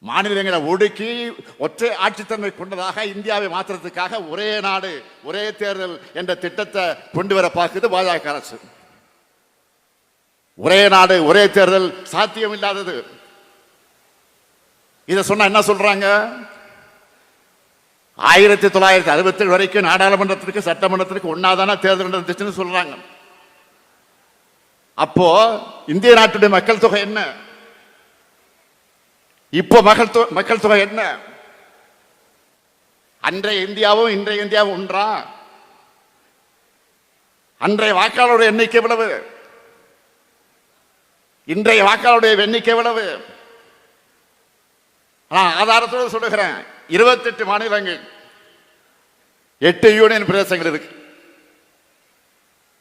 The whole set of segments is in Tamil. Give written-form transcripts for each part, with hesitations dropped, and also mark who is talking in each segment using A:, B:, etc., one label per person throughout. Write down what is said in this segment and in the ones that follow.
A: மாநிலங்களை ஒடுக்கி ஒற்றை ஆட்சித்தன்மை கொண்டதாக இந்தியாவை மாற்றுறதுக்காக ஒரே நாடு ஒரே தேர்தல் என்ற திட்டத்தை கொண்டு வர பார்க்குது பாஜக அரசு. ஒரே நாடு ஒரே தேர்தல் சாத்தியம் இல்லாதது. இதை சொன்னா என்ன சொல்றாங்க? 1967 வரைக்கும் நாடாளுமன்றத்திற்கு சட்டமன்றத்திற்கு ஒன்னாதான தேர்தல் நடந்துச்சுன்னு சொல்றாங்க. அப்போ இந்திய நாட்டுடைய மக்கள் தொகை என்ன? இப்போ மக்கள் தொகை என்ன? அன்றைய இந்தியாவும் இன்றைய இந்தியாவும் ஒன்றா? அன்றைய வாக்காளருடைய எண்ணிக்கை எவ்வளவு? இன்றைய வாக்காளருடைய எண்ணிக்கை எவ்வளவு? ஆதாரத்தோடு சொல்லுகிறேன். 28 மாநிலங்கள், 8 யூனியன் பிரதேசங்கள் இருக்கு.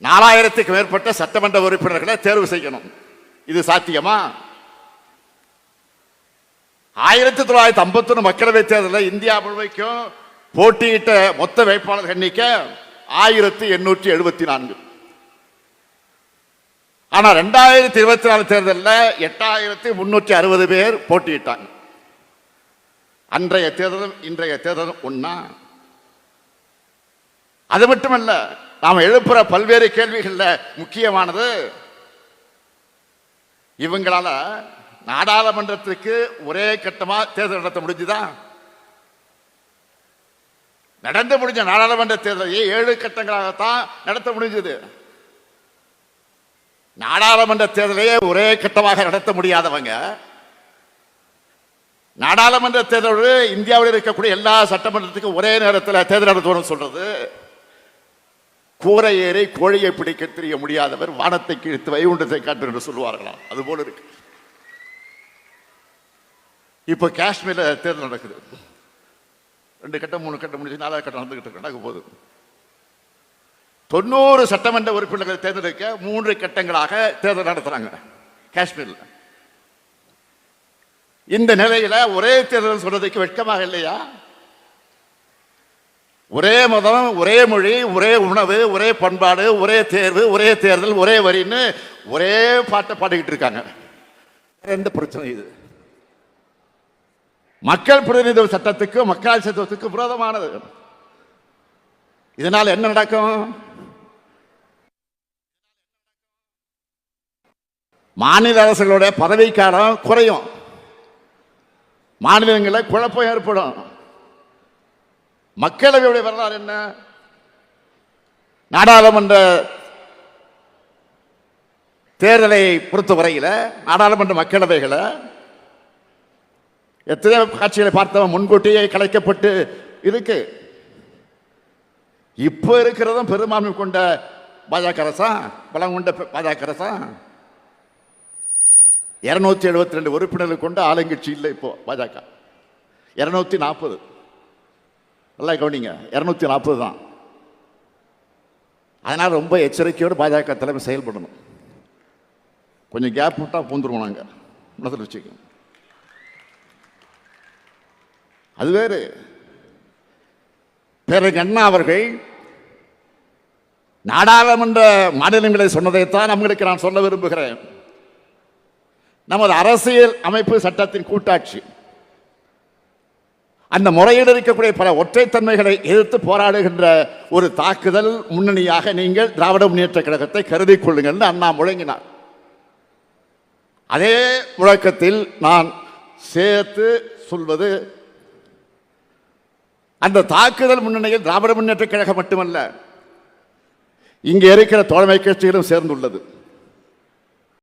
A: 4000க்கு மேற்பட்ட சட்டமன்ற உறுப்பினர்களை தேர்வு செய்யணும். இது சாத்தியமா? 1951 மக்களவை தேர்தலில் இந்தியா முழுமைக்கும் போட்டியிட்ட மொத்த வேட்பாளர் எண்ணிக்கை 1874. ஆனா 2024 தேர்தலில் 8360 பேர் போட்டியிட்டாங்க. அன்றைய தேர்தலும் இன்றைய தேர்தலும் ஒன்னா? அது மட்டுமல்ல, நாம் எழுப்புற பல்வேறு கேள்விகள்ல முக்கியமானது, இவங்களால நாடாளுமன்றத்திற்கு ஒரே கட்டமா தேர்தல் நடத்த முடிஞ்சுதா? நடந்து முடிஞ்ச நாடாளுமன்ற தேர்தலை 7 கட்டங்களாகத்தான் நடத்த முடிஞ்சது. நாடாளுமன்ற தேர்தலையே ஒரே கட்டமாக நடத்த முடியாதவங்க நாடாளுமன்ற தேர்தலோடு இந்தியாவில் இருக்கக்கூடிய எல்லா சட்டமன்றத்துக்கும் ஒரே நேரத்தில் தேர்தல் நடத்தணும் சொல்றது, கூரை ஏறி கோழியை பிடிக்க தெரிய முடியாதவர் வானத்தை கிழித்து வைகுண்டத்தை காட்டு என்று சொல்லுவார்களாம். அது போல இருக்கு. இப்போ காஷ்மீர்ல தேர்தல் நடக்குது. 2 கட்டம் 3 கட்டம் முடிஞ்சு 4வது கட்டம் நடந்துகிட்டு நடக்க போகுது. 90 சட்டமன்ற உறுப்பினர்களை தேர்ந்தெடுக்க 3 கட்டங்களாக தேர்தல் நடத்துறாங்க காஷ்மீர்ல. இந்த நிலையில ஒரே தேர்தல் சொல்றதுக்கு வெட்கமாக இல்லையா? ஒரே மதம், ஒரே மொழி, ஒரே உணவு, ஒரே பண்பாடு, ஒரே தேர்வு, ஒரே தேர்தல், ஒரே வரின்னு ஒரே பாட்டை பாடிக்கிட்டு இருக்காங்க. எந்த பிரச்சனை இது? மக்கள் பிரதிநிதித்துவ சட்டத்துக்கு மக்கள் சட்டத்துக்கு விரோதமானது. இதனால் என்ன நடக்கும்? மாநில அரசுகளுடைய பதவிக்காலம் குறையும், மாநிலங்களில் குழப்பம் ஏற்படும். மக்களவையுடைய வரலாறு என்ன? நாடாளுமன்ற தேர்தலை பொறுத்தவரையில் நாடாளுமன்ற மக்களவைகளை எத்தனை காட்சிகளை பார்த்தவன் முன்கூட்டியே கலைக்கப்பட்டு இருக்கு. இப்போ இருக்கிறதும் பெரும்பான்மை கொண்ட பாஜக அரசா, பலம் கொண்ட பாஜக அரசா. 272 உறுப்பினர்கள் கொண்ட ஆளுங்கட்சி இல்லை இப்போ பாஜக. 240. நல்லா கவனிங்க, 240 தான். அதனால ரொம்ப எச்சரிக்கையோடு பாஜக தலைமை செயல்படணும். கொஞ்சம் கேப் விட்டா பூந்துருவோம் நாங்க, மனதில் வச்சுக்கோங்க. அது வேறு. பிறகு அண்ணா அவர்கள் நாடாளுமன்ற மாநிலங்களை சொன்னதைத்தான் நம்மளுக்கு நான் சொல்ல விரும்புகிறேன். நமது அரசியல் அமைப்பு சட்டத்தின் கூட்டாட்சி, அந்த முறையில் இருக்கக்கூடிய பல ஒற்றைத்தன்மைகளை எதிர்த்து போராடுகின்ற ஒரு தாக்குதல் முன்னணியாக நீங்கள் திராவிட முன்னேற்ற கழகத்தை கருதி கொள்ளுங்கள் அண்ணா முழங்கினார். அதே முழக்கத்தில் நான் சேர்த்து சொல்வது, அந்த தாக்குதல் முன்னணியில் திராவிட முன்னேற்ற கழகம் மட்டுமல்ல, இங்கே இருக்கிற தோழமை கட்சிகளும் சேர்ந்துள்ளது.